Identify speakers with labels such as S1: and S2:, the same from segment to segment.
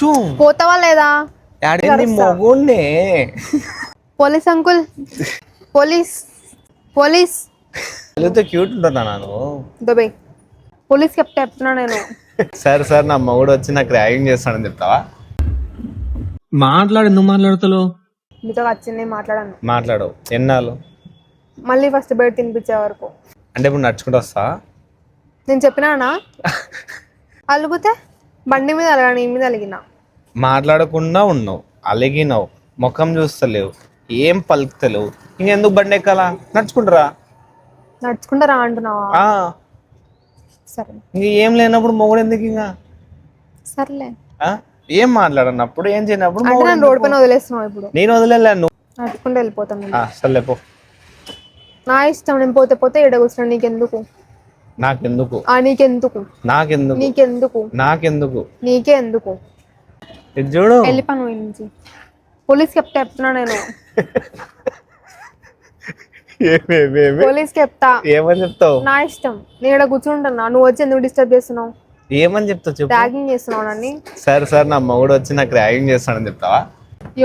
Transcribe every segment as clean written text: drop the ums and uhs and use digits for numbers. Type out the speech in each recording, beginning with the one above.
S1: అచ్చు
S2: పోతావా లేదా?
S1: యాడింది మొగుణ్ణే.
S2: పోలీస్ అంకుల్, పోలీస్ పోలీస్
S1: అలిగితే క్యూట్ ఉంటున్నా నేను.
S2: దుబై పోలీస్ చెప్తున్నా నేను.
S1: సార్ సార్ నా మొగుడు వచ్చి నాకు ర్యాగింగ్ చేస్తాడని చెప్తావా?
S3: మాట్లాడు, ఎందుకు మాట్లాడతలో?
S2: మీతో వచ్చింది మాట్లాడాను.
S1: మాట్లాడవు ఎన్నాళ్ళు?
S2: మళ్ళీ ఫస్ట్ బయట తినిపించే వరకు.
S1: అంటే ఇప్పుడు నడుచుకుంటూ వస్తా?
S2: నేను చెప్పినానా? అలుగుతే బండి మీద అలగా, నీ మీద అలిగినా.
S1: మాట్లాడకుండా ఉన్నావు, అలిగినావు, ముఖం చూస్తలేవు, ఏం పలుకుతలేవు, ఇంకెందుకు బండి ఎక్కాలా? నడుచుకుంటారా?
S2: నడుచుకుంటా రా అంటున్నావా? సరే.
S1: ఇంక ఏం లేనప్పుడు మొగుడు ఎందుకు? ఇంకా
S2: సర్లే.
S1: ఏం మాట్లాడనప్పుడు, ఏం చేయనప్పుడు
S2: అంటే నేను రోడ్ పైన వదిలేస్తున్నావు ఇప్పుడు.
S1: నేను వదిలేను. నువ్వు
S2: నడుచుకుంటూ వెళ్ళిపోతాను.
S1: సర్లే పో.
S2: నా ఇష్టం, నేను పోతే పోతే ఈడ కూర్చున్నా. నీకెందుకు?
S1: నాకెందుకు?
S2: నీకెందుకు?
S1: నాకెందుకు?
S2: నీకెందుకు?
S1: నాకెందుకు?
S2: నీకే ఎందుకు?
S1: ఇది చూడు.
S2: వెళ్ళిపోను నుంచి. పోలీస్ చెప్తున్నా నేను. పోలీస్ చెప్తా.
S1: ఏమని చెప్తావు?
S2: నా ఇష్టం, నేను ఇక్కడ కూర్చుంటున్నా. నువ్వు వచ్చి ఎందుకు డిస్టర్బ్ చేస్తున్నావు?
S1: ఏమని చెప్తావు చెప్పు.
S2: ర్యాగింగ్ చేస్తున్నావు నన్ను.
S1: సార్ సార్ నా మొగుడు వచ్చి నాకు ర్యాగింగ్ చేస్తాడని చెప్తావా?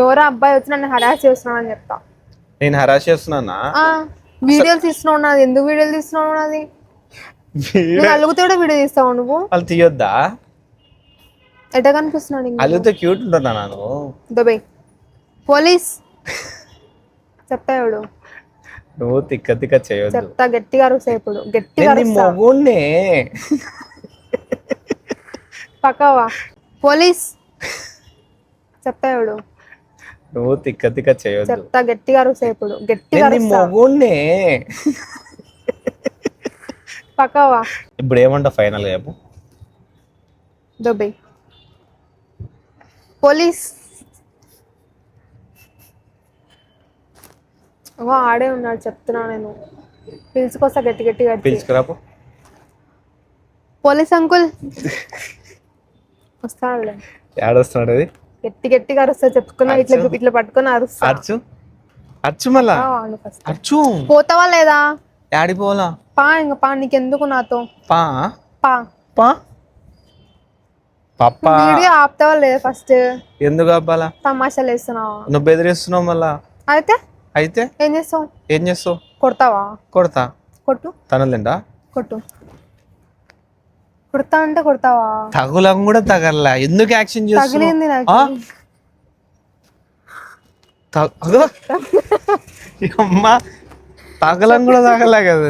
S2: ఎవరో అబ్బాయి వచ్చి నన్ను హరాస్ చేస్తున్నావు అని చెప్తా.
S1: నేను హరాస్ చేస్తున్నానా?
S2: వీడియోలు తీస్తున్నావు నాది. ఎందుకు వీడియోలు తీస్తున్నావు నాది? నేను అలుగుతే కూడా వీడియో తీస్తావు నువ్వు.
S1: వాళ్ళు తీయొద్దా?
S2: ఎట్లా కనిపిస్తున్నాడు?
S1: అలిగితే క్యూట్ ఉంటున్నా నేను.
S2: దుబై పోలీస్ చెప్తా. ఎవడు
S1: నువ్వు తిక్క తిక్క చేయొద్దు.
S2: చెప్తా. గట్టిగా అరుస్తా. ఇప్పుడు గట్టిగా
S1: మొగుణ్ణే.
S2: పక్కవా. పోలీస్ చెప్తా. ఎవడు
S1: నువ్వు తిక్క తిక్క చేయొద్దు.
S2: చెప్తా. గట్టిగా అరుస్తా. ఇప్పుడు గట్టిగా
S1: మొగుణ్ణే.
S2: పక్కవా.
S1: ఇప్పుడు ఏమంటా ఫైనల్ చెప్పు.
S2: Dubai police. ఆడే ఉన్నాడు చెప్తున్నా నేను. పిలుచుకొస్తా గట్టి గట్టిగా.
S1: పిలుచుకురాపు.
S2: పోలీస్ అంకుల్ వస్తాడులే.
S1: ఏడొస్తున్నాడు? అది
S2: గట్టి గట్టిగా అరుస్తా చెప్తున్నా. ఇట్లా ఇట్లా పట్టుకొని అరుస్తా.
S1: అర్చు అర్చు మళ్ళా అర్చు.
S2: పోతావా లేదా?
S1: యాడిపోవాలా?
S2: పా. ఇంకా పా. నీకెందుకు నాతో?
S1: పా
S2: పా
S1: పా పప్పా.
S2: వీడియో ఆపుతావా లేదా? ఫస్ట్
S1: ఎందుకు ఆపాలా?
S2: తమాషాలు వేస్తున్నావా?
S1: నువ్వు బెదిరిస్తున్నావు మళ్ళా.
S2: అయితే
S1: అయితే
S2: ఏం చేస్తావు?
S1: ఏం చేస్తావు?
S2: కొడతావా?
S1: కొడతా.
S2: కొట్టు.
S1: తనలేండా?
S2: కొట్టు. కొడతా అంటే కొడతావా?
S1: తగులం కూడా తగలలా. ఎందుకు యాక్షన్ చేస్తున్నావు?
S2: తగిలింది నాకు.
S1: అమ్మా తగలం కూడా తగలే కదా.